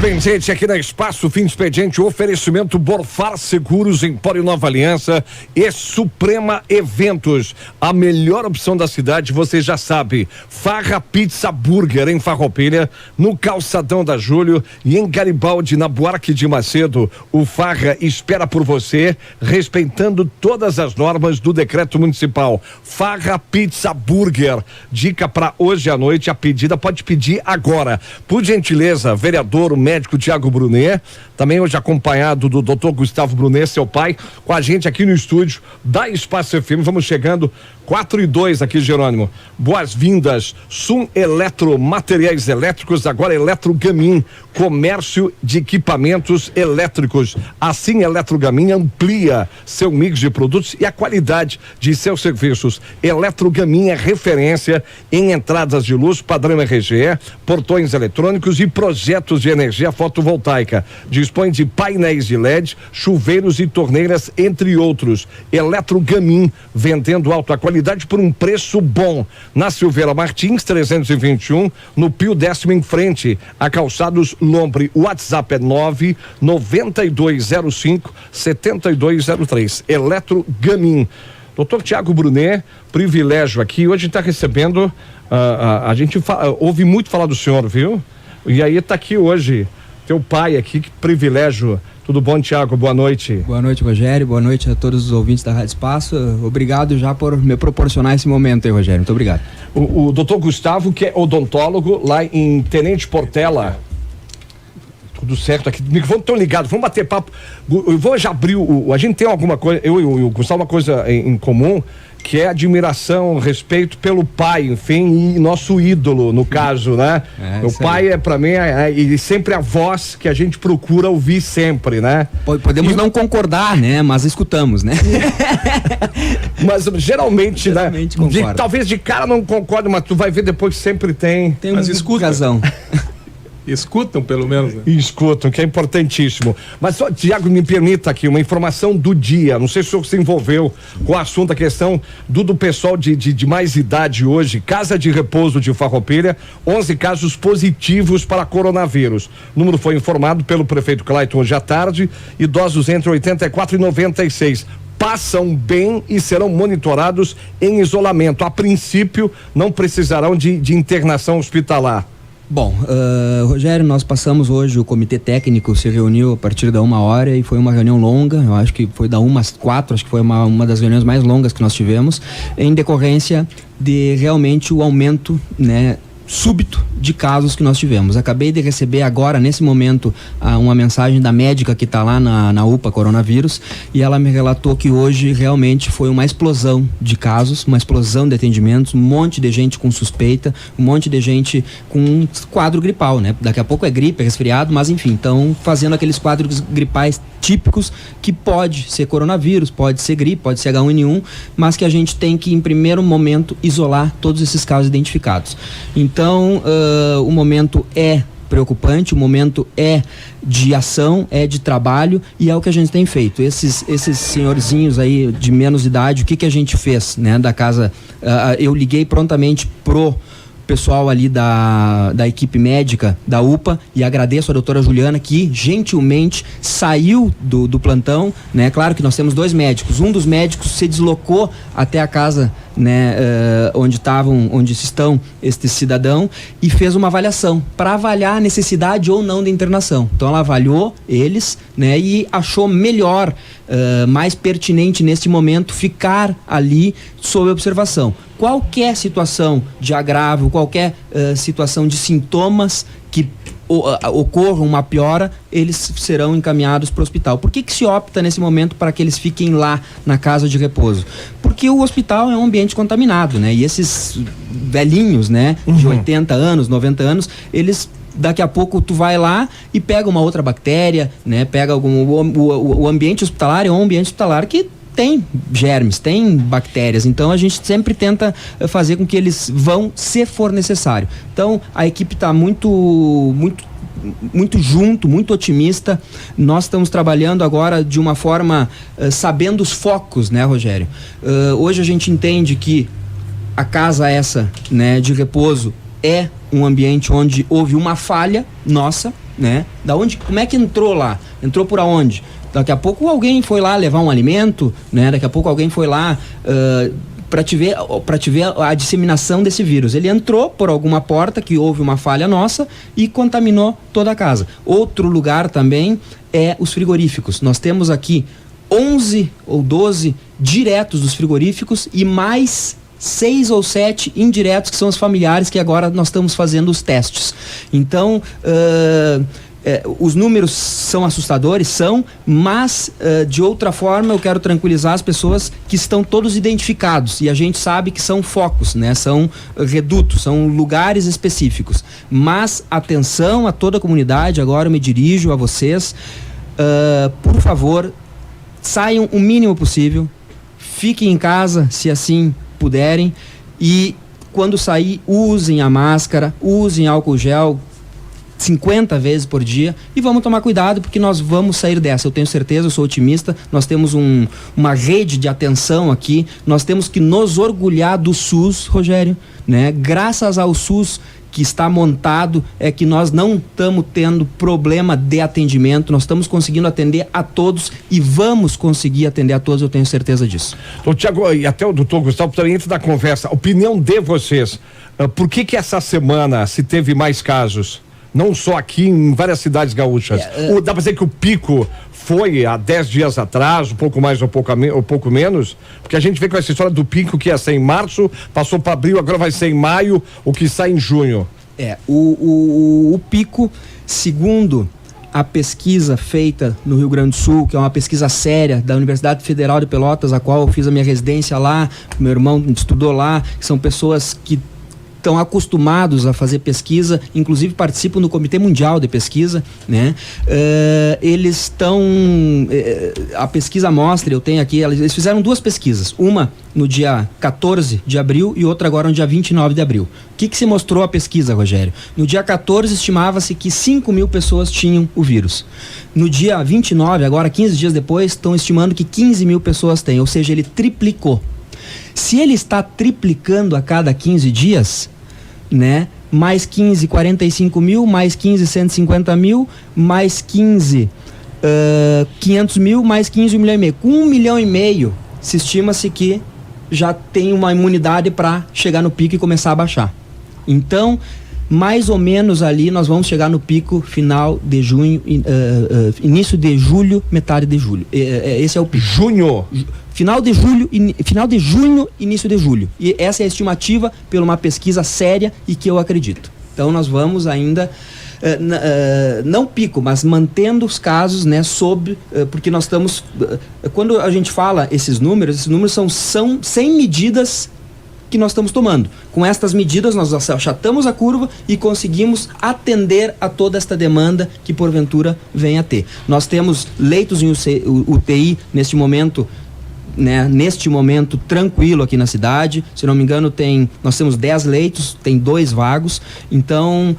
bem, gente, aqui na Espaço Fim de Expediente, oferecimento Borfar Seguros, Empório Nova Aliança e Suprema Eventos. A melhor opção da cidade, você já sabe. Farra Pizza Burger em Farroupilha, no Calçadão da Júlio e em Garibaldi, na Buarque de Macedo. O Farra espera por você, respeitando todas as normas do decreto municipal. Farra Pizza Burger. Dica para hoje à noite, a pedida pode pedir agora. Por gentileza, vereador, o médico Tiago Brunet, também hoje acompanhado do Dr. Gustavo Brunet, seu pai, com a gente aqui no estúdio da Espaço FM. Vamos chegando 4:02 aqui, Jerônimo. Boas-vindas, Sum Eletro, materiais elétricos, agora Eletrogamin, comércio de equipamentos elétricos. Assim, Eletrogamin amplia seu mix de produtos e a qualidade de seus serviços. Eletrogamin é referência em entradas de luz, padrão RGE, portões eletrônicos e projetos de energia fotovoltaica. Dispõe de painéis de LED, chuveiros e torneiras, entre outros. Eletrogamin, vendendo alta qualidade por um preço bom. Na Silveira Martins, 321, no Pio 10º em frente, a Calçados Lombre. O WhatsApp é 99205-7203. Eletrogamin. Doutor Tiago Brunet, privilégio aqui. Hoje está recebendo, a gente ouve muito falar do senhor, viu? E aí está aqui hoje, teu pai aqui, que privilégio. Tudo bom, Tiago? Boa noite. Boa noite, Rogério. Boa noite a todos os ouvintes da Rádio Espaço. Obrigado já por me proporcionar esse momento aí, Rogério. Muito obrigado. O doutor Gustavo, que é odontólogo lá em Tenente Portela. Tudo certo aqui. Microfone tão ligado. Vamos bater papo. Eu vou já abrir a gente tem alguma coisa, eu e o Gustavo, uma coisa em comum, que é admiração, respeito pelo pai, enfim, e nosso ídolo, no caso, né? O pai é, pra mim, e sempre a voz que a gente procura ouvir sempre, né? Podemos não concordar, né? Mas escutamos, né? Mas geralmente, né? Talvez de cara não concorde, mas tu vai ver depois que sempre tem. Mas escuta. Razão. Escutam, pelo menos, né? Escutam, que é importantíssimo. Mas só, Tiago, me permita aqui uma informação do dia. Não sei se o senhor se envolveu com o assunto, a questão do pessoal de mais idade hoje. Casa de repouso de Farroupilha, 11 casos positivos para coronavírus. O número foi informado pelo prefeito Clayton hoje à tarde. Idosos entre 84 e 96. Passam bem e serão monitorados em isolamento. A princípio, não precisarão de internação hospitalar. Bom, Rogério, nós passamos hoje, o comitê técnico se reuniu a partir da 1h e foi uma reunião longa, eu acho que foi da 1 às 4, acho que foi uma das reuniões mais longas que nós tivemos, em decorrência de realmente o aumento, né, súbito de casos que nós tivemos. Acabei de receber agora, nesse momento, uma mensagem da médica que está lá na UPA Coronavírus, e ela me relatou que hoje realmente foi uma explosão de casos, uma explosão de atendimentos, um monte de gente com suspeita, um monte de gente com um quadro gripal, né? Daqui a pouco é gripe, é resfriado, mas enfim, estão fazendo aqueles quadros gripais típicos que pode ser coronavírus, pode ser gripe, pode ser H1N1, mas que a gente tem que, em primeiro momento, isolar todos esses casos identificados. Então, o momento é preocupante, o momento é de ação, é de trabalho, e é o que a gente tem feito. Esses senhorzinhos aí de menos idade, o que a gente fez, né, da casa? Eu liguei prontamente pro pessoal ali da equipe médica da UPA, e agradeço a doutora Juliana, que gentilmente saiu do plantão, né? Claro que nós temos 2 médicos, um dos médicos se deslocou até a casa, né, onde estão este cidadão, e fez uma avaliação para avaliar a necessidade ou não da internação. Então ela avaliou eles, né, e achou melhor, mais pertinente neste momento ficar ali sob observação. Qualquer situação de agravo, qualquer situação de sintomas que ocorra uma piora, eles serão encaminhados para o hospital. Por que se opta nesse momento para que eles fiquem lá na casa de repouso? Porque o hospital é um ambiente contaminado, né? E esses velhinhos, né, de 80 anos, 90 anos, eles... Daqui a pouco tu vai lá e pega uma outra bactéria, né? Pega o ambiente hospitalar é um ambiente hospitalar que tem germes, tem bactérias, então a gente sempre tenta fazer com que eles vão, se for necessário. Então a equipe está muito junto, muito otimista. Nós estamos trabalhando agora de uma forma sabendo os focos, né, Rogério? Hoje a gente entende que a casa essa, né, de repouso é um ambiente onde houve uma falha nossa, né? Como é que entrou lá? Entrou por aonde? Daqui a pouco alguém foi lá levar um alimento, né? Daqui a pouco alguém foi lá para te ver a disseminação desse vírus. Ele entrou por alguma porta que houve uma falha nossa e contaminou toda a casa. Outro lugar também é os frigoríficos. Nós temos aqui 11 ou 12 diretos dos frigoríficos e mais 6 ou 7 indiretos, que são os familiares, que agora nós estamos fazendo os testes. Então, os números são assustadores, mas de outra forma eu quero tranquilizar as pessoas que estão todos identificados, e a gente sabe que são focos, né? São redutos, são lugares específicos. Mas atenção a toda a comunidade, agora eu me dirijo a vocês, por favor, saiam o mínimo possível, fiquem em casa se assim puderem, e quando sair usem a máscara, usem álcool gel 50 vezes por dia, e vamos tomar cuidado, porque nós vamos sair dessa, eu tenho certeza, eu sou otimista. Nós temos uma rede de atenção aqui, nós temos que nos orgulhar do SUS, Rogério, né? Graças ao SUS que está montado, é que nós não estamos tendo problema de atendimento, nós estamos conseguindo atender a todos e vamos conseguir atender a todos, eu tenho certeza disso. Então, Tiago, e até o doutor Gustavo também entra na conversa, opinião de vocês, por que essa semana se teve mais casos? Não só aqui, em várias cidades gaúchas. Dá pra dizer que o pico foi há 10 dias atrás, um pouco mais ou pouco menos, porque a gente vê com essa história do pico que ia ser em março, passou para abril, agora vai ser em maio, o que sai em junho. O pico, segundo a pesquisa feita no Rio Grande do Sul, que é uma pesquisa séria da Universidade Federal de Pelotas, a qual eu fiz a minha residência lá, meu irmão estudou lá, que são pessoas que estão acostumados a fazer pesquisa, inclusive participam do Comitê Mundial de Pesquisa, né? Eles estão, a pesquisa mostra, eu tenho aqui, eles fizeram 2 pesquisas, uma no dia 14 de abril e outra agora no dia 29 de abril. O que se mostrou a pesquisa, Rogério? No dia 14 estimava-se que 5.000 pessoas tinham o vírus. No dia 29, agora 15 dias depois, estão estimando que 15.000 pessoas têm, ou seja, ele triplicou. Se ele está triplicando a cada 15 dias, né? Mais 15, 45 mil, mais 15, 150 mil, mais 15, 500 mil, mais 15, 1,5 milhão. Com 1,5 milhão, se estima-se que já tem uma imunidade para chegar no pico e começar a baixar. Então, mais ou menos ali nós vamos chegar no pico final de junho, início de julho, metade de julho. Esse é o pico. Junho? Final de junho, início de julho. E essa é a estimativa por uma pesquisa séria e que eu acredito. Então nós vamos ainda, não pico, mas mantendo os casos, né, porque nós estamos, quando a gente fala esses números são 100 medidas que nós estamos tomando. Com estas medidas nós achatamos a curva e conseguimos atender a toda esta demanda que porventura venha a ter. Nós temos leitos em UTI neste momento, né, tranquilo aqui na cidade. Se não me engano, nós temos 10 leitos, tem 2 vagos. Então,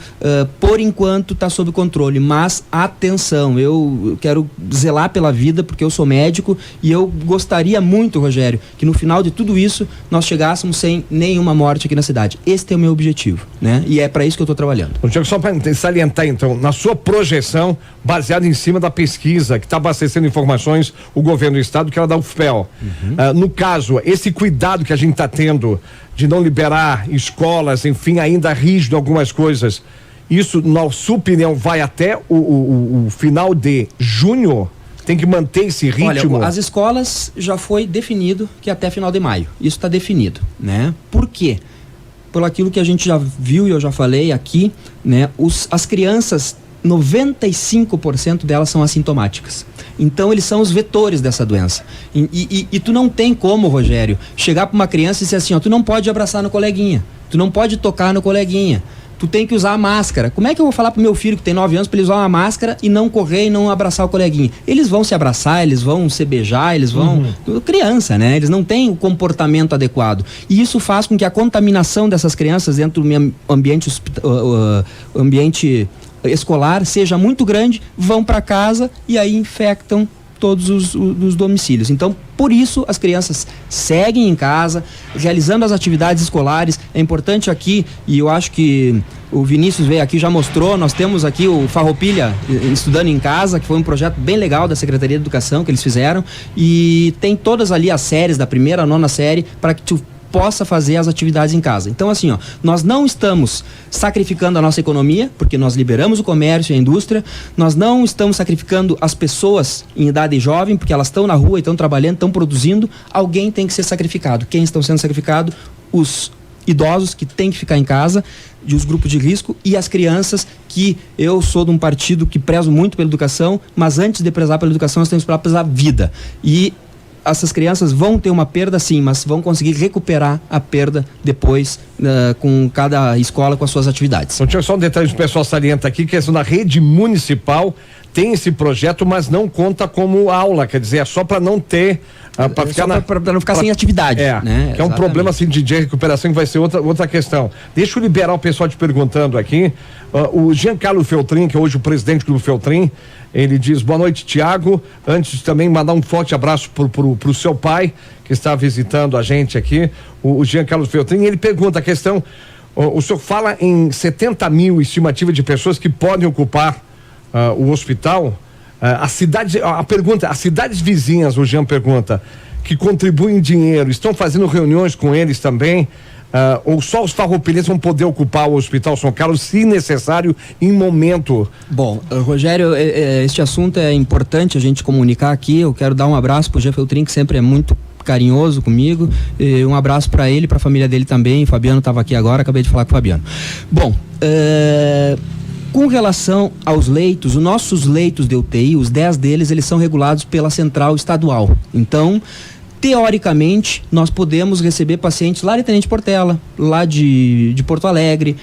por enquanto está sob controle, mas atenção, eu quero zelar pela vida, porque eu sou médico e eu gostaria muito, Rogério, que no final de tudo isso nós chegássemos sem nenhuma morte aqui na cidade. Esse é o meu objetivo, né? E é para isso que eu estou trabalhando. Tiago, só para salientar então, na sua projeção, baseada em cima da pesquisa que está abastecendo informações o governo do estado, que era da UFPEL. No caso, esse cuidado que a gente está tendo de não liberar escolas, enfim, ainda rígido algumas coisas, isso, na sua opinião, vai até o final de junho? Tem que manter esse ritmo? Olha, as escolas já foi definido que até final de maio. Isso está definido, né? Por quê? Por aquilo que a gente já viu e eu já falei aqui, né? As crianças, 95% delas são assintomáticas. Então eles são os vetores dessa doença. E tu não tem como, Rogério, chegar para uma criança e dizer assim, ó, tu não pode abraçar no coleguinha, tu não pode tocar no coleguinha, tu tem que usar a máscara. Como é que eu vou falar pro meu filho que tem 9 anos para ele usar uma máscara e não correr e não abraçar o coleguinha? Eles vão se abraçar, eles vão se beijar, eles vão... Criança, né? Eles não têm o comportamento adequado. E isso faz com que a contaminação dessas crianças dentro do ambiente escolar seja muito grande, vão para casa e aí infectam todos os domicílios. Então, por isso, as crianças seguem em casa, realizando as atividades escolares. É importante aqui, e eu acho que o Vinícius veio aqui, já mostrou, nós temos aqui o Farroupilha Estudando em Casa, que foi um projeto bem legal da Secretaria de Educação que eles fizeram, e tem todas ali as séries, da primeira à nona série, para que tu possa fazer as atividades em casa. Então, assim, ó, nós não estamos sacrificando a nossa economia, porque nós liberamos o comércio e a indústria, nós não estamos sacrificando as pessoas em idade jovem, porque elas estão na rua, estão trabalhando, estão produzindo, alguém tem que ser sacrificado. Quem estão sendo sacrificados? Os idosos, que têm que ficar em casa, de os grupos de risco, e as crianças, que eu sou de um partido que prezo muito pela educação, mas antes de prezar pela educação, nós temos que prezar a vida. E essas crianças vão ter uma perda, sim, mas vão conseguir recuperar a perda depois, com cada escola com as suas atividades. Então, tinha só um detalhe que o pessoal salienta aqui, que é na rede municipal tem esse projeto, mas não conta como aula, quer dizer, é só para não ter, para não ficar sem atividade. Né? Que é um problema assim de recuperação, que vai ser outra questão. Deixa eu liberar o pessoal te perguntando aqui. O Giancarlo Feltrin, que é hoje o presidente do Feltrin, ele diz: boa noite, Tiago. Antes de também mandar um forte abraço pro seu pai, que está visitando a gente aqui, o Giancarlo Feltrin. Ele pergunta a questão: o senhor fala em 70 mil estimativa de pessoas que podem ocupar o hospital. A pergunta: as cidades vizinhas, o Jean pergunta, que contribuem em dinheiro, estão fazendo reuniões com eles também? Ou só os farroupilhenses vão poder ocupar o Hospital São Carlos, se necessário, em momento? Bom, Rogério, este assunto é importante a gente comunicar aqui. Eu quero dar um abraço pro Jean Feltrin, que sempre é muito carinhoso comigo, um abraço para ele, para a família dele também. O Fabiano estava aqui agora, acabei de falar com o Fabiano. Bom, com relação aos leitos, os nossos leitos de UTI, os 10 deles, eles são regulados pela central estadual. Então, teoricamente, nós podemos receber pacientes lá de Tenente Portela, lá de Porto Alegre,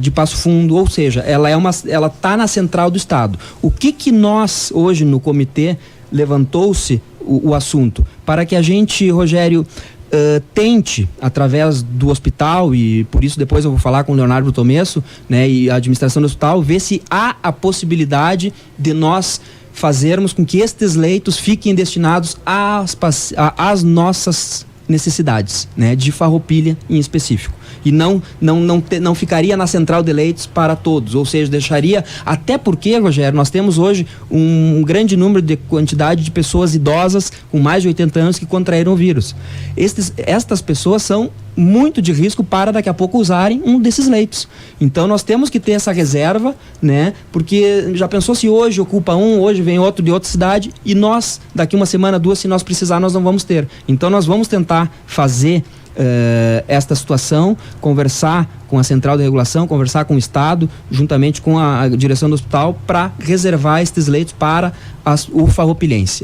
de Passo Fundo, ou seja, ela tá na central do estado. O que nós, hoje no comitê, levantou-se o assunto, para que a gente, Rogério, tente, através do hospital, e por isso depois eu vou falar com o Leonardo Tomesso, né, e a administração do hospital, ver se há a possibilidade de nós fazermos com que estes leitos fiquem destinados às nossas necessidades, né, de Farroupilha em específico. E não ficaria na central de leitos para todos, ou seja, deixaria, até porque, Rogério, nós temos hoje um grande número de quantidade de pessoas idosas com mais de 80 anos que contraíram o vírus. Estas pessoas são muito de risco para daqui a pouco usarem um desses leitos. Então nós temos que ter essa reserva, né? Porque já pensou se hoje ocupa um, hoje vem outro de outra cidade, e nós, daqui uma semana, duas, se nós precisar, nós não vamos ter. Então nós vamos tentar fazer esta situação, conversar com a Central de Regulação, conversar com o Estado, juntamente com a direção do hospital, para reservar estes leitos para o farroupilhense.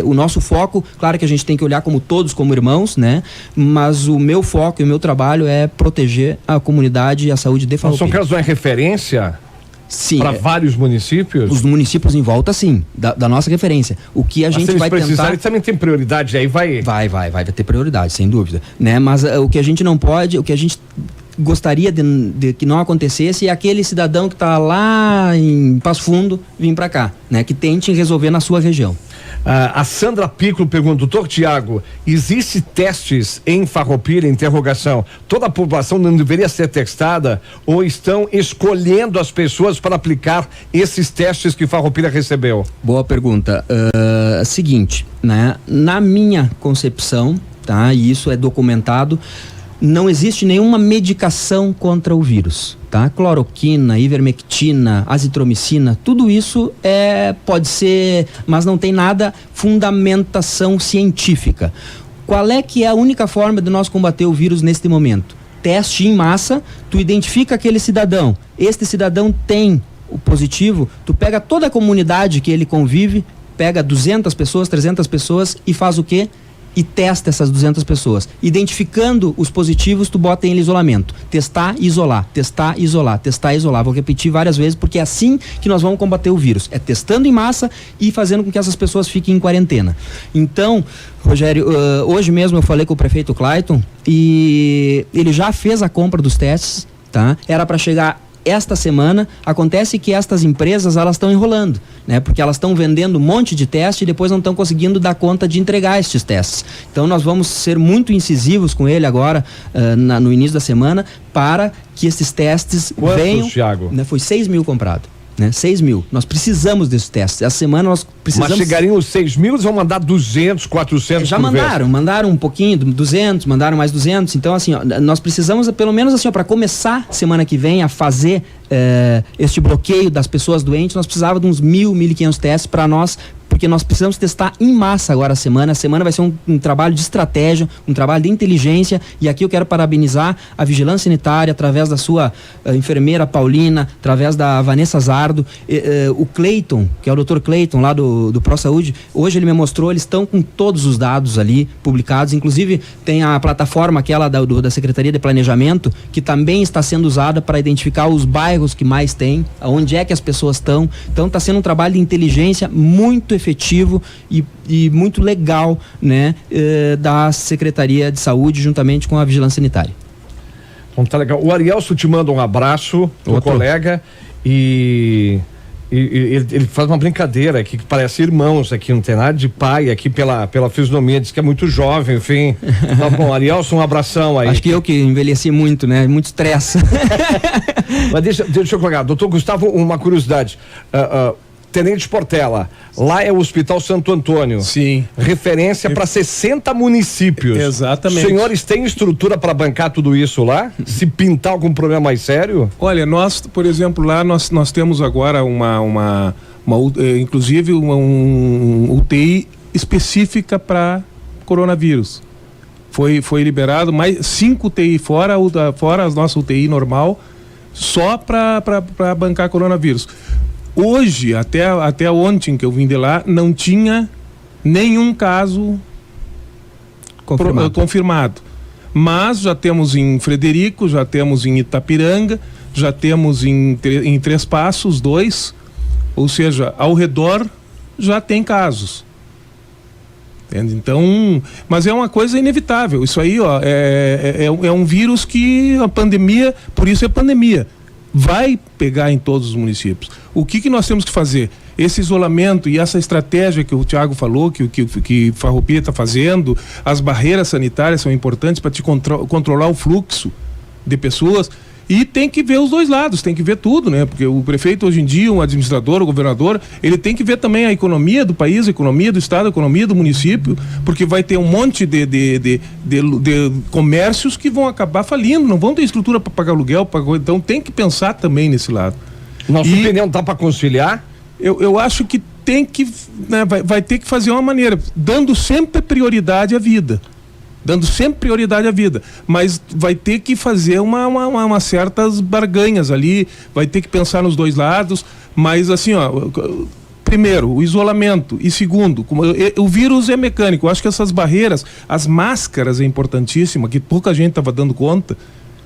O nosso foco, claro que a gente tem que olhar como todos, como irmãos, né? Mas o meu foco e o meu trabalho é proteger a comunidade e a saúde de Farroupilha. São Carlos é referência? Sim. Para vários municípios? Os municípios em volta, sim, da nossa referência. O que a gente vai tentar... Eles também tem prioridade, aí vai ter prioridade, sem dúvida, né? Mas o que a gente não pode, o que a gente gostaria de que não acontecesse é aquele cidadão que está lá em Passo Fundo vir para cá, né? Que tente resolver na sua região. A Sandra Piccolo pergunta: doutor Tiago, existe testes em Farroupilha? Interrogação. Toda a população não deveria ser testada, ou estão escolhendo as pessoas para aplicar esses testes que Farroupilha recebeu? Boa pergunta. Seguinte, né? Na minha concepção, tá? E isso é documentado, não existe nenhuma medicação contra o vírus, tá? Cloroquina, ivermectina, azitromicina, tudo isso pode ser, mas não tem nada fundamentação científica. Qual é que é a única forma de nós combater o vírus neste momento? Teste em massa, tu identifica aquele cidadão, este cidadão tem o positivo, tu pega toda a comunidade que ele convive, pega 200 pessoas, 300 pessoas e faz o quê? E testa essas 200 pessoas. Identificando os positivos, tu bota em isolamento. Testar e isolar, testar e isolar, testar e isolar. Vou repetir várias vezes, porque é assim que nós vamos combater o vírus. É testando em massa e fazendo com que essas pessoas fiquem em quarentena. Então, Rogério, hoje mesmo eu falei com o prefeito Clayton e ele já fez a compra dos testes, tá? Era para chegar esta semana. Acontece que estas empresas, elas estão enrolando, né? Porque elas estão vendendo um monte de teste e depois não estão conseguindo dar conta de entregar estes testes. Então nós vamos ser muito incisivos com ele agora, no início da semana, para que esses testes venham. Thiago? Né? Foi 6 mil comprado. Né? 6 mil. Nós precisamos desses testes. Essa semana nós precisamos... Mas chegariam os 6 mil, eles vão mandar 200, 400 Já mandaram um pouquinho, 200, mandaram mais 200. Então, assim, ó, nós precisamos, pelo menos assim, para começar semana que vem a fazer este bloqueio das pessoas doentes, nós precisávamos de uns 1.500 testes para nós, porque nós precisamos testar em massa agora a semana. A semana vai ser um trabalho de estratégia, um trabalho de inteligência, e aqui eu quero parabenizar a Vigilância Sanitária, através da sua enfermeira Paulina, através da Vanessa Zardo, o Cleiton, que é o Dr. Cleiton lá do ProSaúde. Hoje ele me mostrou, eles estão com todos os dados ali publicados, inclusive tem a plataforma aquela da Secretaria de Planejamento, que também está sendo usada para identificar os bairros que mais tem, onde é que as pessoas estão. Então está sendo um trabalho de inteligência muito efetivo e muito legal, né, da Secretaria de Saúde juntamente com a Vigilância Sanitária. Então tá legal. O Arielso te manda um abraço, o colega, e ele faz uma brincadeira aqui que parece irmãos aqui, não tem nada de pai aqui pela fisionomia, diz que é muito jovem, enfim. Tá bom, Arielso, um abração aí. Acho que eu que envelheci muito, né? Muito estresse. Mas deixa eu colocar, doutor Gustavo, uma curiosidade. Tenente Portela, lá é o Hospital Santo Antônio. Sim. Referência para 60 municípios. Exatamente. Senhores têm estrutura para bancar tudo isso lá? Se pintar algum problema mais sério? Olha, nós, por exemplo, lá nós temos agora inclusive uma UTI específica para coronavírus. Foi liberado mais 5 UTI fora a nossa UTI normal, só para bancar coronavírus. Hoje, até ontem que eu vim de lá, não tinha nenhum caso confirmado. Mas já temos em Frederico, já temos em Itapiranga, já temos em Três Passos 2, ou seja, ao redor já tem casos. Entende? Então, mas é uma coisa inevitável. Isso aí, ó, é um vírus que a pandemia, por isso é pandemia, vai pegar em todos os municípios. O que nós temos que fazer? Esse isolamento e essa estratégia que o Thiago falou, que Farroupilha está fazendo, as barreiras sanitárias são importantes para te controlar o fluxo de pessoas, e tem que ver os dois lados, tem que ver tudo, né? Porque o prefeito hoje em dia, um administrador, o governador, ele tem que ver também a economia do país, a economia do estado, a economia do município, porque vai ter um monte de comércios que vão acabar falindo, não vão ter estrutura para pagar aluguel, então tem que pensar também nesse lado. Nossa opinião dá para conciliar? Eu acho que tem que, né, vai ter que fazer uma maneira, dando sempre prioridade à vida. Mas vai ter que fazer uma certas barganhas ali, vai ter que pensar nos dois lados, mas assim, ó, primeiro, o isolamento, e segundo, o vírus é mecânico. Eu acho que essas barreiras, as máscaras é importantíssima, que pouca gente estava dando conta.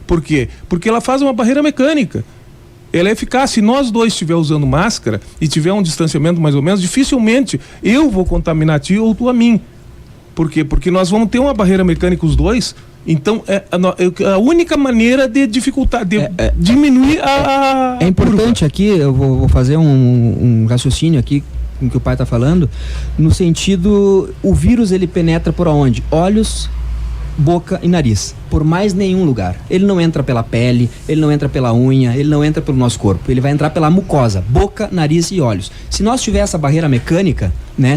Por quê? Porque ela faz uma barreira mecânica. Ela é eficaz. Se nós dois estiver usando máscara e tiver um distanciamento mais ou menos, dificilmente eu vou contaminar a ti ou tu a mim. Por quê? Porque nós vamos ter uma barreira mecânica os dois, então é a única maneira de dificultar, de diminuir a É importante curva. aqui, eu vou fazer um raciocínio aqui com o que o pai está falando, no sentido, o vírus ele penetra por onde? Olhos, boca e nariz, por mais nenhum lugar. Ele não entra pela pele, ele não entra pela unha, ele não entra pelo nosso corpo, ele vai entrar pela mucosa, boca, nariz e olhos. Se nós tiver essa barreira mecânica, né?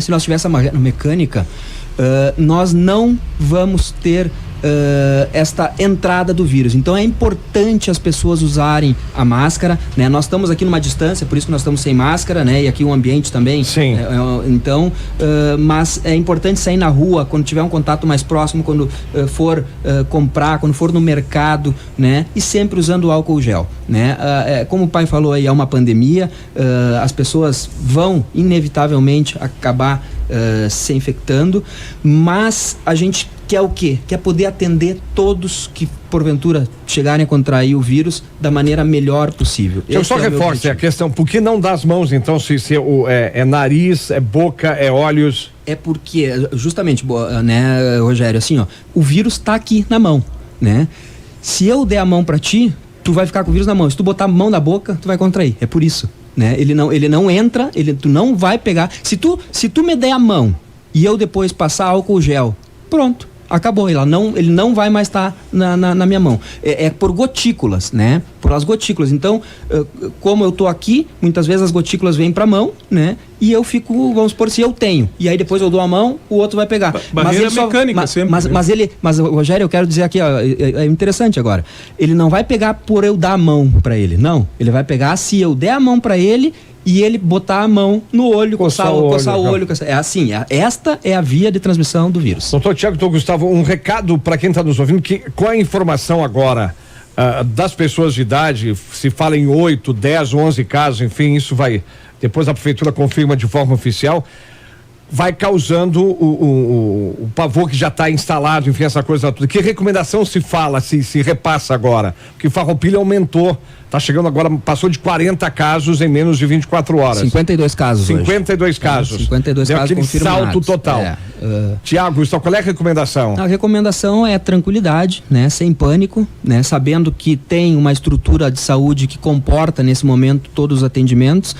Nós não vamos ter esta entrada do vírus. Então é importante as pessoas usarem a máscara, né? Nós estamos aqui numa distância, por isso que nós estamos sem máscara, né? E aqui o ambiente também. Sim. Então, mas é importante sair na rua quando tiver um contato mais próximo, quando for comprar, quando for no mercado, né? E sempre usando álcool gel, né? Como o pai falou aí, é uma pandemia, as pessoas vão inevitavelmente acabar se infectando, mas a gente quer o quê? Quer poder atender todos que porventura chegarem a contrair o vírus da maneira melhor possível. Eu só reforço a questão, por que não dá as mãos então, se é nariz, é boca, é olhos? É porque, justamente, né, Rogério, assim, ó, o vírus tá aqui na mão, né? Se eu der a mão para ti, tu vai ficar com o vírus na mão. Se tu botar a mão na boca, tu vai contrair. É por isso, né? Ele não entra, tu não vai pegar. Se tu me der a mão e eu depois passar álcool gel, pronto. Acabou, ele não vai mais estar na minha mão. É por gotículas, né? Por as gotículas. Então, como eu tô aqui, muitas vezes as gotículas vêm pra mão, né? E eu fico, vamos supor, se eu tenho. E aí depois eu dou a mão, o outro vai pegar. Barreira mecânica sempre. Mas, Rogério, eu quero dizer aqui, ó, é interessante agora. Ele não vai pegar por eu dar a mão pra ele, não. Ele vai pegar se eu der a mão pra ele e ele botar a mão no olho, coçar o olho. É assim, esta é a via de transmissão do vírus. Doutor Tiago, doutor Gustavo, um recado para quem está nos ouvindo, que com a informação agora das pessoas de idade, se fala em 8, 10, 11 casos, enfim, isso vai, depois a prefeitura confirma de forma oficial, vai causando o pavor que já está instalado, enfim, essa coisa toda. Que recomendação se fala, se repassa agora? Porque Farroupilha aumentou, está chegando agora, passou de 40 casos em menos de 24 horas. 52 casos 52 hoje. casos. 52 Deu casos aquele confirmados. salto total. Tiago, qual é a recomendação? A recomendação é tranquilidade, né? Sem pânico, né? Sabendo que tem uma estrutura de saúde que comporta nesse momento todos os atendimentos,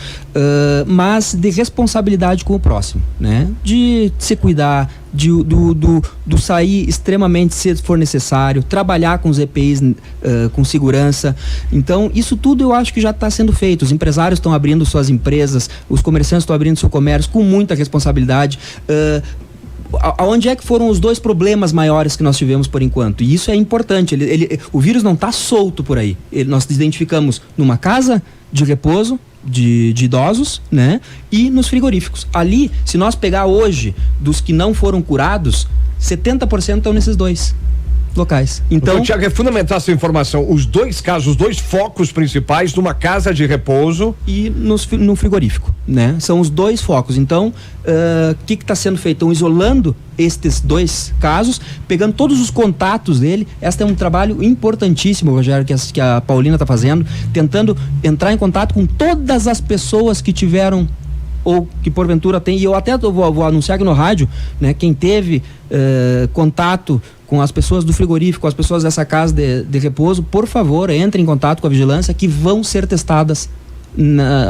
mas de responsabilidade com o próximo, né? De se cuidar, do sair extremamente se for necessário, trabalhar com os EPIs com segurança. Então, isso tudo eu acho que já está sendo feito. Os empresários estão abrindo suas empresas, os comerciantes estão abrindo seu comércio com muita responsabilidade. Aonde é que foram os 2 problemas maiores que nós tivemos por enquanto? E isso é importante. O vírus não está solto por aí. Nós identificamos numa casa de repouso de idosos, né? E nos frigoríficos. Ali, se nós pegar hoje dos que não foram curados, 70% estão nesses 2 locais. Então, Tiago, é fundamental essa informação. Os 2 casos, os 2 focos principais numa casa de repouso e no frigorífico, né? São os 2 focos. Então, o que está sendo feito? Estão isolando estes 2 casos, pegando todos os contatos dele. Este é um trabalho importantíssimo, Rogério, que a Paulina está fazendo, tentando entrar em contato com todas as pessoas que tiveram ou que porventura tem, e eu até vou anunciar aqui no rádio, né? Quem teve contato com as pessoas do frigorífico, com as pessoas dessa casa de repouso, por favor, entre em contato com a vigilância, que vão ser testadas.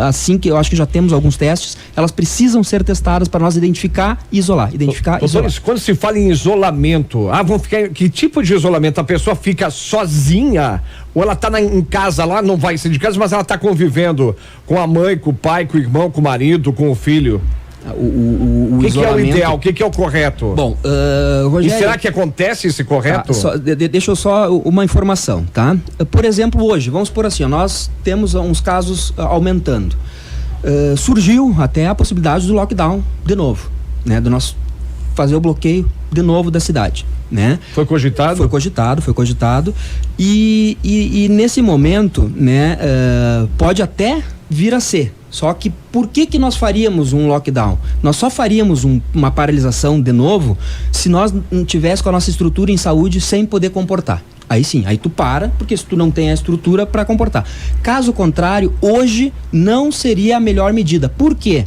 Assim que eu acho que já temos alguns testes, elas precisam ser testadas para nós identificar e isolar. Doutores, quando se fala em isolamento, vão ficar, que tipo de isolamento? A pessoa fica sozinha ou ela está em casa lá, não vai ser de casa, mas ela está convivendo com a mãe, com o pai, com o irmão, com o marido, com o filho? O que é o ideal? O que é o correto? Bom, Rogério, e será que acontece esse correto? Deixa eu só uma informação, tá? Por exemplo, hoje, vamos supor assim, nós temos uns casos aumentando. Surgiu até a possibilidade do lockdown de novo, né? Do nosso fazer o bloqueio de novo da cidade, né? Foi cogitado? Foi cogitado. E nesse momento, né? Pode até vir a ser. Só que por que nós faríamos um lockdown? Nós só faríamos uma paralisação de novo se nós não tivéssemos com a nossa estrutura em saúde sem poder comportar. Aí sim, aí tu para, porque se tu não tem a estrutura para comportar. Caso contrário, hoje não seria a melhor medida. Por quê?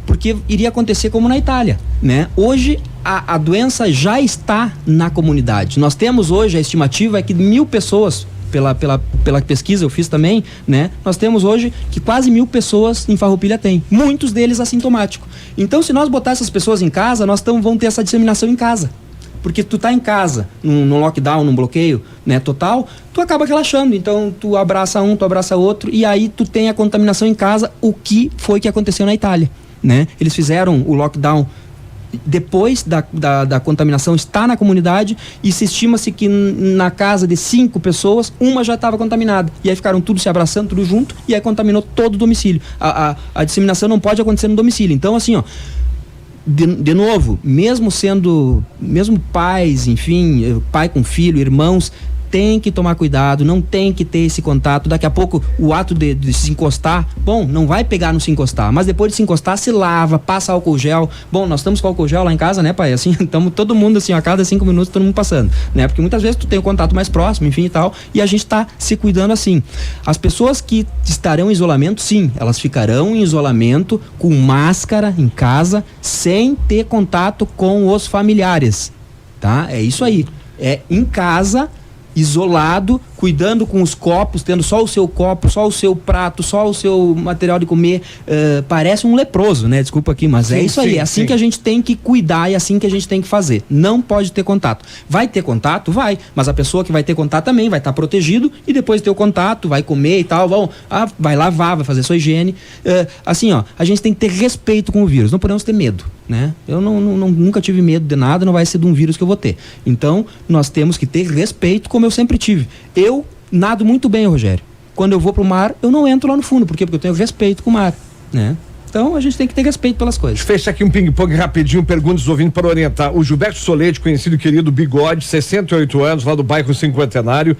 Porque iria acontecer como na Itália, né? Hoje a doença já está na comunidade. Nós temos hoje, a estimativa é que 1.000 pessoas, pela pesquisa eu fiz também, né? Nós temos hoje que quase 1.000 pessoas em Farroupilha tem, muitos deles assintomáticos. Então, se nós botar essas pessoas em casa, nós vamos ter essa disseminação em casa. Porque tu tá em casa, num lockdown, num bloqueio, né, total, tu acaba relaxando. Então, tu abraça um, tu abraça outro, e aí tu tem a contaminação em casa, o que foi que aconteceu na Itália, né? Eles fizeram o lockdown depois da contaminação está na comunidade e se estima-se que na casa de 5 pessoas, uma já estava contaminada. E aí ficaram tudo se abraçando, tudo junto, e aí contaminou todo o domicílio. A disseminação não pode acontecer no domicílio. Então, assim, ó, de novo, mesmo pais, enfim, pai com filho, irmãos, tem que tomar cuidado, não tem que ter esse contato. Daqui a pouco o ato de se encostar, bom, não vai pegar no se encostar, mas depois de se encostar, se lava, passa álcool gel. Bom, nós estamos com álcool gel lá em casa, né, pai? Assim, estamos todo mundo assim, a cada 5 minutos todo mundo passando, né? Porque muitas vezes tu tem o contato mais próximo, enfim e tal, e a gente está se cuidando assim. As pessoas que estarão em isolamento, sim, elas ficarão em isolamento com máscara em casa, sem ter contato com os familiares, tá? É isso aí. É em casa, isolado, cuidando com os copos, tendo só o seu copo, só o seu prato, só o seu material de comer, parece um leproso, né? Desculpa aqui, mas é isso aí, é assim que a gente tem que cuidar e é assim que a gente tem que fazer. Não pode ter contato. Vai ter contato? Vai, mas a pessoa que vai ter contato também vai estar protegido e depois de ter o contato, vai comer e tal, vai lavar, vai fazer sua higiene. Assim, ó, a gente tem que ter respeito com o vírus, não podemos ter medo, né? Eu nunca tive medo de nada, não vai ser de um vírus que eu vou ter. Então, nós temos que ter respeito, como eu sempre tive. Eu nado muito bem, Rogério. Quando eu vou pro mar, eu não entro lá no fundo. Por quê? Porque eu tenho respeito com o mar, né? Então, a gente tem que ter respeito pelas coisas. Fecha aqui um ping-pong rapidinho, perguntas ouvindo para orientar. O Gilberto Solete, conhecido querido Bigode, 68 anos, lá do bairro Cinquentenário,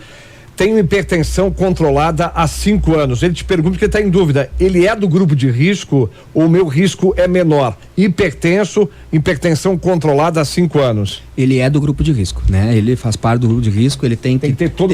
tem hipertensão controlada há 5 anos. Ele te pergunta porque está em dúvida. Ele é do grupo de risco ou o meu risco é menor? Hipertensão controlada há 5 anos. Ele é do grupo de risco, né? Ele faz parte do grupo de risco, ele tem que ter todo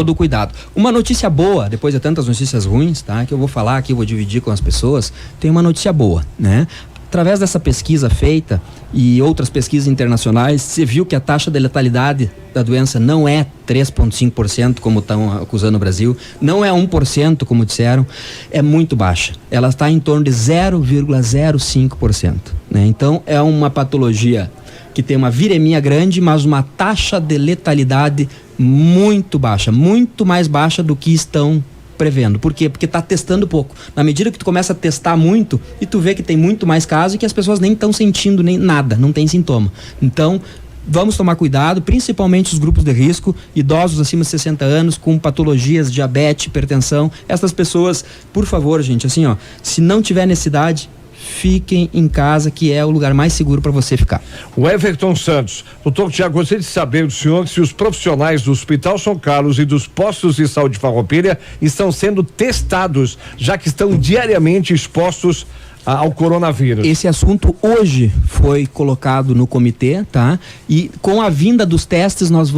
o cuidado. Uma notícia boa, depois de tantas notícias ruins, tá? Que eu vou falar aqui, vou dividir com as pessoas, tem uma notícia boa, né? Através dessa pesquisa feita e outras pesquisas internacionais, você viu que a taxa de letalidade da doença não é 3,5%, como estão acusando o Brasil, não é 1%, como disseram, é muito baixa. Ela está em torno de 0,05%, né? Então, é uma patologia que tem uma viremia grande, mas uma taxa de letalidade muito baixa, muito mais baixa do que estão prevendo. Por quê? Porque tá testando pouco. Na medida que tu começa a testar muito e tu vê que tem muito mais casos e que as pessoas nem estão sentindo nem nada, não tem sintoma. Então, vamos tomar cuidado, principalmente os grupos de risco, idosos acima de 60 anos, com patologias, diabetes, hipertensão. Essas pessoas, por favor, gente, assim, ó, se não tiver necessidade, fiquem em casa, que é o lugar mais seguro para você ficar. O Everton Santos. Doutor Tiago, gostaria de saber do senhor se os profissionais do Hospital São Carlos e dos postos de saúde Farroupilha estão sendo testados, já que estão diariamente expostos ao coronavírus. Esse assunto hoje foi colocado no comitê, tá? E com a vinda dos testes nós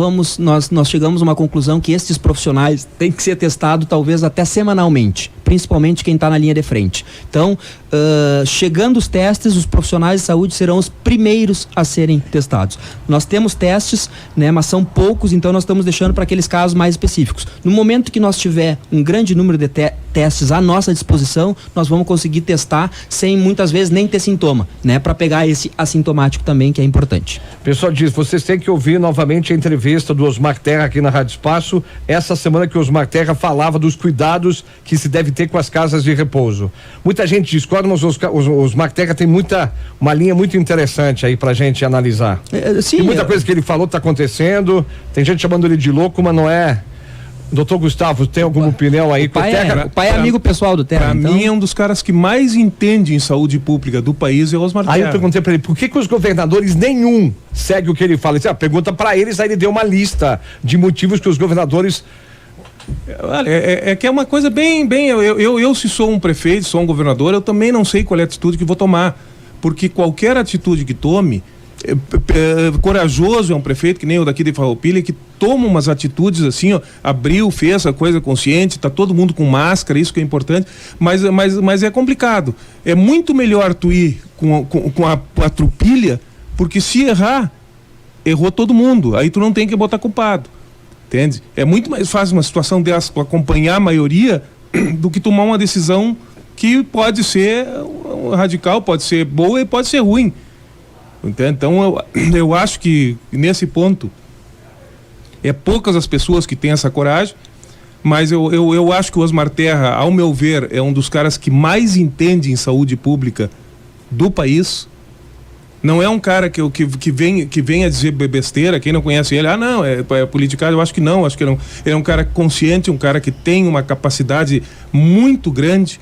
chegamos a uma conclusão que esses profissionais têm que ser testados talvez até semanalmente, principalmente quem está na linha de frente. Então, chegando os testes, os profissionais de saúde serão os primeiros a serem testados. Nós temos testes, né? Mas são poucos, então nós estamos deixando para aqueles casos mais específicos. No momento que nós tiver um grande número de testes à nossa disposição, nós vamos conseguir testar sem muitas vezes nem ter sintoma, né? Para pegar esse assintomático também, que é importante. O pessoal diz, vocês têm que ouvir novamente a entrevista do Osmar Terra aqui na Rádio Espaço, essa semana que o Osmar Terra falava dos cuidados que se deve ter com as casas de repouso. Muita gente discorda, mas o Osmar Terra tem uma linha muito interessante aí pra gente analisar. Sim, e muita coisa que ele falou tá acontecendo, tem gente chamando ele de louco, mas não é. Doutor Gustavo, tem alguma opinião aí? O pai é amigo pessoal do Terra. Pra mim é um dos caras que mais entende em saúde pública do país, é o Osmar Terra. Aí eu perguntei pra ele, por que os governadores nenhum segue o que ele fala? Ele disse, pergunta pra eles, aí ele deu uma lista de motivos que os governadores... É que é uma coisa eu se sou um prefeito, sou um governador, eu também não sei qual é a atitude que vou tomar, porque qualquer atitude que tome, corajoso é um prefeito que nem o daqui de Farroupilha, que toma umas atitudes assim, ó, abriu, fez a coisa consciente, tá todo mundo com máscara, isso que é importante, mas é complicado. É muito melhor tu ir com a trupilha, porque se errar, errou todo mundo, aí tu não tem que botar culpado, entende? É muito mais fácil uma situação dessa, tu acompanhar a maioria, do que tomar uma decisão que pode ser radical, pode ser boa e pode ser ruim. Então eu acho que nesse ponto é poucas as pessoas que têm essa coragem, mas eu acho que o Osmar Terra, ao meu ver, é um dos caras que mais entende em saúde pública do país. Não é um cara que vem a dizer besteira. Quem não conhece ele, não, é politicagem. Eu acho que não, ele é um cara consciente, um cara que tem uma capacidade muito grande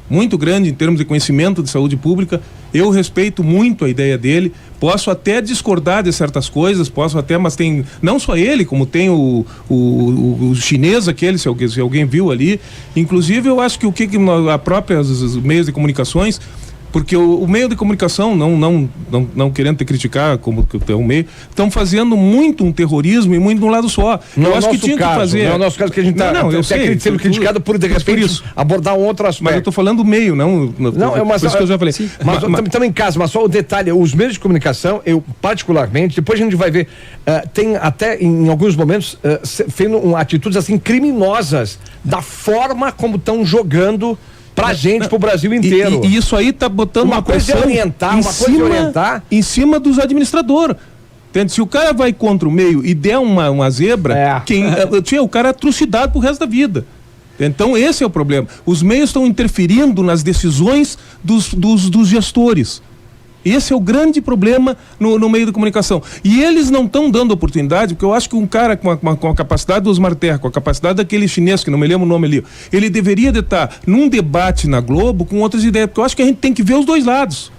em termos de conhecimento de saúde pública. Eu respeito muito a ideia dele, posso até discordar de certas coisas, mas tem, não só ele, como tem o chinês aquele, se alguém viu ali. Inclusive eu acho que a própria os meios de comunicações Porque o meio de comunicação, não querendo te criticar como que é o meio, estão fazendo muito um terrorismo e muito de um lado só. Não, eu acho que tinha que fazer. Não é o nosso caso que a gente está sendo criticado por, de repente, abordar um outro aspecto. Mas eu estou falando do meio, não mas isso que eu já falei. Sim, mas também em casa, mas só o detalhe, os meios de comunicação, eu particularmente, depois a gente vai ver, tem até em alguns momentos feito atitudes assim criminosas da forma como estão jogando pra gente, pro Brasil inteiro. E isso aí tá botando uma coisa de orientar, em cima dos administradores. Entende? Se o cara vai contra o meio e der uma zebra, o cara é atrocidade pro resto da vida. Então esse é o problema. Os meios estão interferindo nas decisões dos gestores. Esse é o grande problema no meio da comunicação. E eles não estão dando oportunidade, porque eu acho que um cara com a capacidade do Osmar Terra, com a capacidade daquele chinês, que não me lembro o nome ali, ele deveria estar num debate na Globo com outras ideias, porque eu acho que a gente tem que ver os dois lados.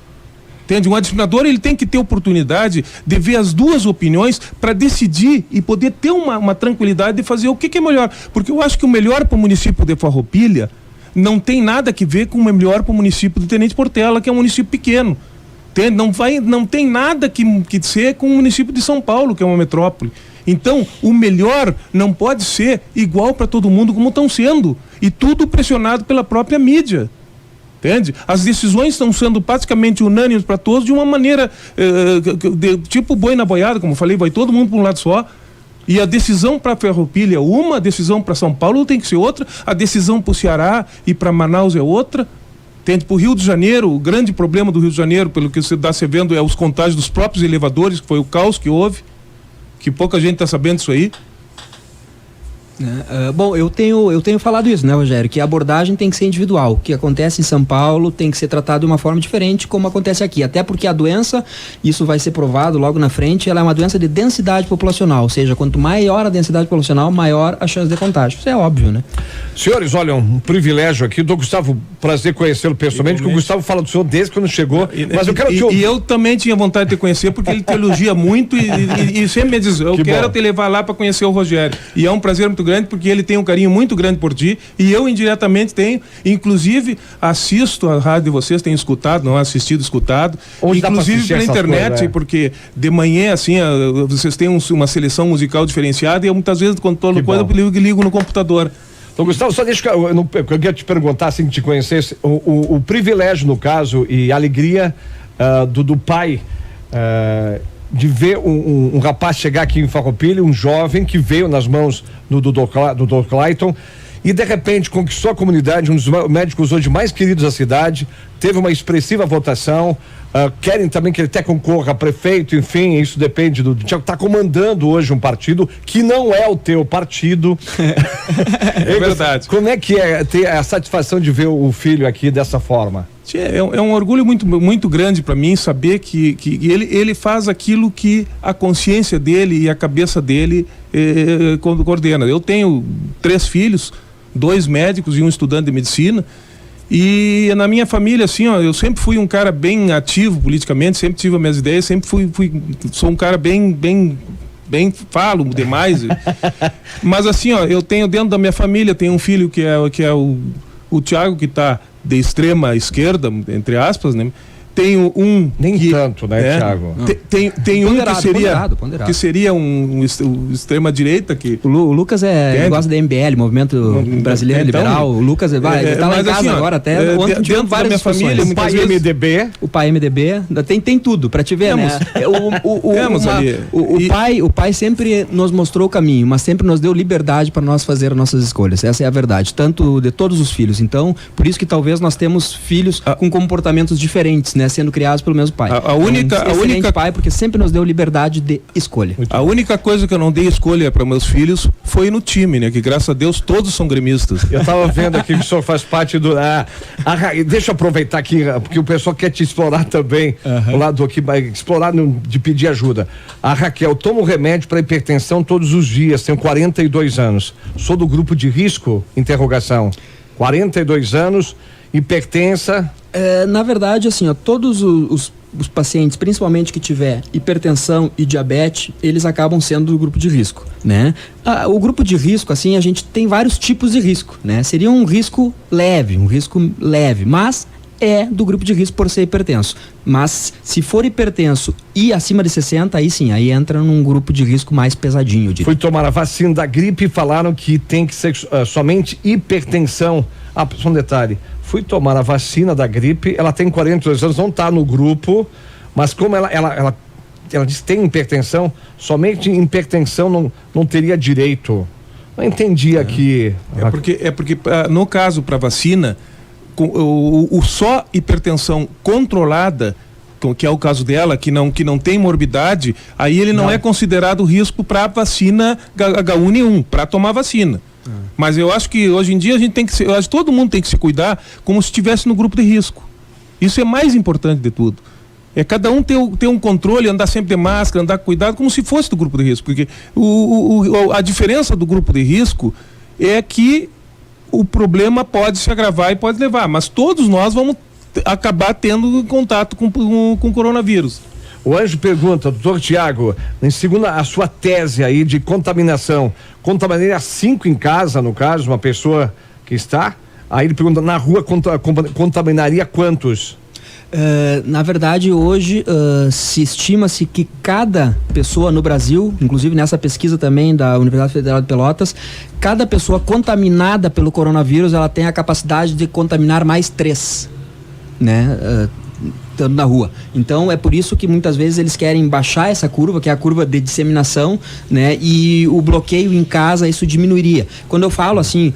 Entende? Um administrador, ele tem que ter oportunidade de ver as duas opiniões para decidir e poder ter uma tranquilidade de fazer o que é melhor. Porque eu acho que o melhor para o município de Farroupilha não tem nada que ver com o melhor para o município de Tenente Portela, que é um município pequeno. Não tem nada que ser com o município de São Paulo, que é uma metrópole. Então, o melhor não pode ser igual para todo mundo como estão sendo. E tudo pressionado pela própria mídia. Entende? As decisões estão sendo praticamente unânimes para todos de uma maneira tipo boi na boiada, como eu falei, vai todo mundo para um lado só. E a decisão para Farroupilha é uma, a decisão para São Paulo tem que ser outra, a decisão para o Ceará e para Manaus é outra. Para o Rio de Janeiro, o grande problema do Rio de Janeiro, pelo que você está vendo, é os contágios dos próprios elevadores, que foi o caos que houve, que pouca gente está sabendo disso aí. Bom, eu tenho falado isso, né, Rogério, que a abordagem tem que ser individual. O que acontece em São Paulo tem que ser tratado de uma forma diferente como acontece aqui, até porque a doença, isso vai ser provado logo na frente, ela é uma doença de densidade populacional, ou seja, quanto maior a densidade populacional, maior a chance de contágio. Isso é óbvio, né? Senhores, olha, um privilégio aqui do Gustavo, prazer conhecê-lo pessoalmente, que o Gustavo fala do senhor desde quando chegou, mas eu quero te ouvir. E eu também tinha vontade de conhecer, porque ele te elogia muito e sempre me diz, eu quero te levar lá para conhecer o Rogério, e é um prazer muito grande, porque ele tem um carinho muito grande por ti, e eu indiretamente tenho, inclusive assisto a rádio de vocês, tenho escutado, não assistido, escutado, onde inclusive pela internet, coisas, porque de manhã assim, vocês têm uma seleção musical diferenciada, e eu muitas vezes quando estou no coisa eu ligo no computador. Então, Gustavo, só deixa eu queria te perguntar, assim que te conhecesse, o privilégio no caso e a alegria do pai de ver um rapaz chegar aqui em Farroupilha, um jovem que veio nas mãos do Dr. Clayton e de repente conquistou a comunidade, um dos médicos hoje mais queridos da cidade, teve uma expressiva votação, querem também que ele até concorra a prefeito, enfim, isso depende do Tiago, está comandando hoje um partido que não é o teu partido. É verdade. Como é que é ter a satisfação de ver o filho aqui dessa forma? É um orgulho muito, muito grande para mim saber que ele faz aquilo que a consciência dele e a cabeça dele coordena. Eu tenho 3 filhos, 2 médicos e um estudante de medicina, e na minha família, assim, eu sempre fui um cara bem ativo politicamente, sempre tive as minhas ideias, sempre sou um cara bem falo demais. Mas assim, eu tenho dentro da minha família, tenho um filho que é o Tiago, que está de extrema esquerda, entre aspas, né? Tenho um... Nem tanto, né, Tiago? Tem um que seria um extrema direita que... O Lucas gosta da MBL, Movimento Brasileiro Liberal. O Lucas ele tá lá em casa assim, agora, até ontem tivemos várias discussões. O pai MDB. O pai MDB, tem tudo pra te ver, né? O pai sempre nos mostrou o caminho, mas sempre nos deu liberdade para nós fazer as nossas escolhas. Essa é a verdade, tanto de todos os filhos. Então, por isso que talvez nós temos filhos com comportamentos diferentes, né? Sendo criados pelo mesmo pai. A única pai, porque sempre nos deu liberdade de escolha. A única coisa que eu não dei escolha para meus filhos foi no time, né? Que graças a Deus todos são gremistas. Eu tava vendo aqui que o senhor faz parte do... deixa eu aproveitar aqui, porque o pessoal quer te explorar também, o lado aqui, explorar de pedir ajuda. A Raquel toma um remédio para hipertensão todos os dias, tenho 42 anos. Sou do grupo de risco? Interrogação. 42 anos, hipertensa... Na verdade, assim, todos os pacientes, principalmente que tiver hipertensão e diabetes, eles acabam sendo do grupo de risco, né? O grupo de risco, assim, a gente tem vários tipos de risco, né? Seria um risco leve, mas é do grupo de risco por ser hipertenso. Mas se for hipertenso e acima de 60, aí sim, aí entra num grupo de risco mais pesadinho, eu diria. Fui tomar a vacina da gripe e falaram que tem que ser somente hipertensão. Só um detalhe, fui tomar a vacina da gripe, ela tem 42 anos, não está no grupo, mas como ela disse que tem hipertensão, somente hipertensão não teria direito. Não entendi aqui. É porque no caso para vacina, o só hipertensão controlada, que é o caso dela, que não tem morbidade, aí ele não é considerado risco para vacina H1N1, para tomar vacina. Mas eu acho que hoje em dia a gente tem que eu acho que todo mundo tem que se cuidar como se estivesse no grupo de risco. Isso é mais importante de tudo. É cada um ter um controle, andar sempre de máscara, andar com cuidado, como se fosse do grupo de risco. Porque a diferença do grupo de risco é que o problema pode se agravar e pode levar, mas todos nós vamos acabar tendo contato com o coronavírus. O Anjo pergunta, doutor Tiago, em segunda a sua tese aí de contaminação, contaminaria 5 em casa, no caso, uma pessoa que está? Aí ele pergunta, na rua contaminaria quantos? Na verdade, hoje se estima-se que cada pessoa no Brasil, inclusive nessa pesquisa também da Universidade Federal de Pelotas, cada pessoa contaminada pelo coronavírus, ela tem a capacidade de contaminar mais 3, né? Estando na rua. Então é por isso que muitas vezes eles querem baixar essa curva, que é a curva de disseminação, né? E o bloqueio em casa, isso diminuiria. Quando eu falo assim,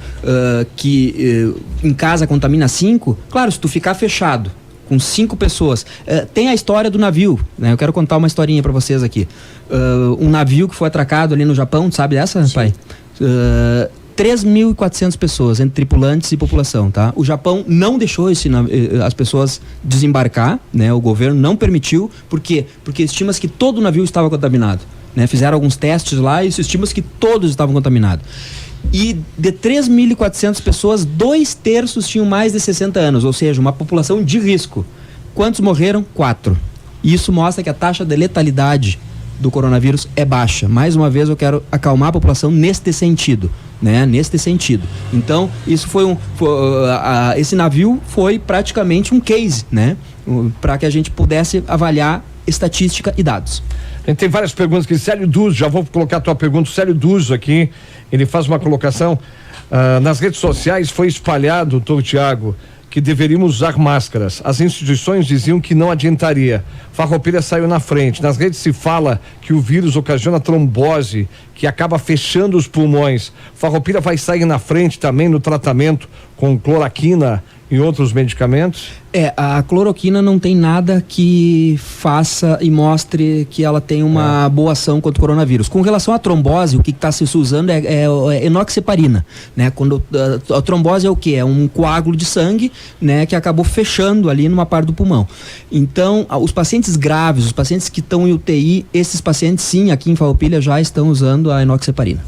que em casa contamina 5, claro, se tu ficar fechado com 5 pessoas, tem a história do navio, né? Eu quero contar uma historinha para vocês aqui. Um navio que foi atracado ali no Japão, sabe dessa, sim, pai? 3.400 pessoas, entre tripulantes e população, tá? O Japão não deixou as pessoas desembarcar, né? O governo não permitiu, por quê? Porque estima-se que todo o navio estava contaminado, né? Fizeram alguns testes lá e estima-se que todos estavam contaminados. E de 3.400 pessoas, 2/3 tinham mais de 60 anos, ou seja, uma população de risco. Quantos morreram? 4. E isso mostra que a taxa de letalidade do coronavírus é baixa. Mais uma vez eu quero acalmar a população neste sentido, né? Neste sentido. Então, isso esse navio foi praticamente um case, né? Para que a gente pudesse avaliar estatística e dados. A gente tem várias perguntas aqui. Célio Duzo, já vou colocar a tua pergunta. O Célio Duzo aqui, ele faz uma colocação. Nas redes sociais foi espalhado, doutor Tiago, que deveríamos usar máscaras. As instituições diziam que não adiantaria. Farroupilha saiu na frente. Nas redes se fala que o vírus ocasiona trombose, que acaba fechando os pulmões. Farroupilha vai sair na frente também no tratamento com cloroquina e outros medicamentos? A cloroquina não tem nada que faça e mostre que ela tem uma boa ação contra o coronavírus. Com relação à trombose, o que está se usando é enoxaparina, né? Quando a trombose é o quê? É um coágulo de sangue, né? Que acabou fechando ali numa parte do pulmão. Então, os pacientes graves, os pacientes que estão em UTI, esses pacientes sim, aqui em Farroupilha já estão usando a enoxaparina.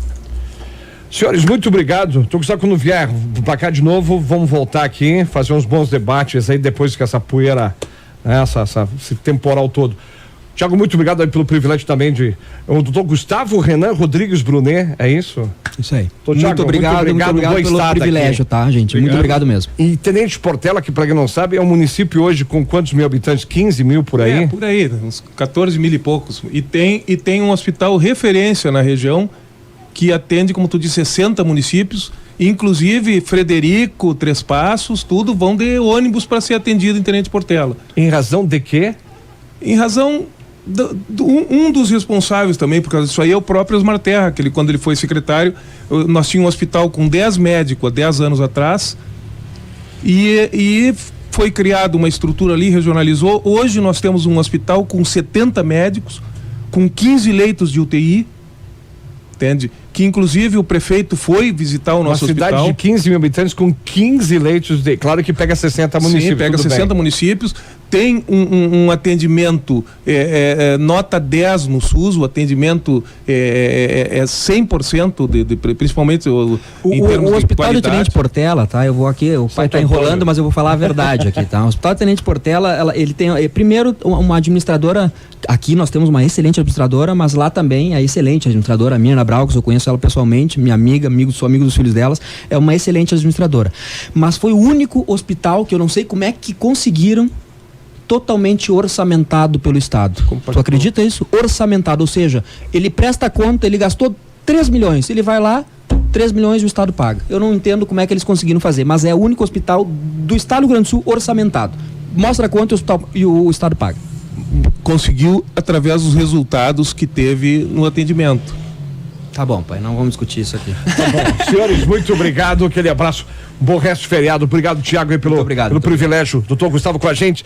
Senhores, muito obrigado. Quando vier pra cá de novo, vamos voltar aqui, fazer uns bons debates aí depois que essa poeira, né, esse temporal todo. Tiago, muito obrigado aí pelo privilégio também o doutor Gustavo Renan Rodrigues Brunet, é isso? Isso aí. Thiago, muito obrigado pelo privilégio, aqui. Tá, gente? Obrigado. Muito obrigado mesmo. E Tenente Portela, que pra quem não sabe, é um município hoje com quantos mil habitantes? 15 mil por aí? Por aí, uns 14 mil e poucos. E tem um hospital referência na região, que atende, como tu disse, 60 municípios, inclusive Frederico, Três Passos, tudo vão de ônibus para ser atendido em Tenente Portela. Em razão de quê? Em razão um dos responsáveis também por causa disso aí é o próprio Osmar Terra, que quando ele foi secretário, nós tínhamos um hospital com 10 médicos há 10 anos atrás e foi criada uma estrutura ali, regionalizou. Hoje nós temos um hospital com 70 médicos, com 15 leitos de UTI, entende? Que inclusive o prefeito foi visitar o nosso hospital. Uma cidade de 15 mil habitantes com 15 leitos de... Claro que pega 60 municípios. Sim, pega 60 municípios. Tem um atendimento nota 10 no SUS, o atendimento é 100%, principalmente em termos o de Hospital qualidade. do Tenente Portela, tá? Eu vou aqui, o pai tá enrolando, mas eu vou falar a verdade aqui, tá? O Hospital do Tenente Portela, ele tem, primeiro, uma administradora, aqui nós temos uma excelente administradora, mas lá também a excelente administradora, a Mirna Brau, que eu conheço conheço ela pessoalmente, minha amiga, sou amigo dos filhos delas, é uma excelente administradora. Mas foi o único hospital que eu não sei como é que conseguiram totalmente orçamentado pelo Estado. Tu acredita isso? Orçamentado, ou seja, ele presta conta, ele gastou 3 milhões, ele vai lá, 3 milhões e o Estado paga. Eu não entendo como é que eles conseguiram fazer, mas é o único hospital do Estado do Rio Grande do Sul orçamentado. Mostra quanto o Estado paga. Conseguiu através dos resultados que teve no atendimento. Tá bom, pai, não vamos discutir isso aqui. Tá bom. Senhores, muito obrigado, aquele abraço, bom resto de feriado. Obrigado, Tiago, pelo privilégio. Doutor Gustavo com a gente.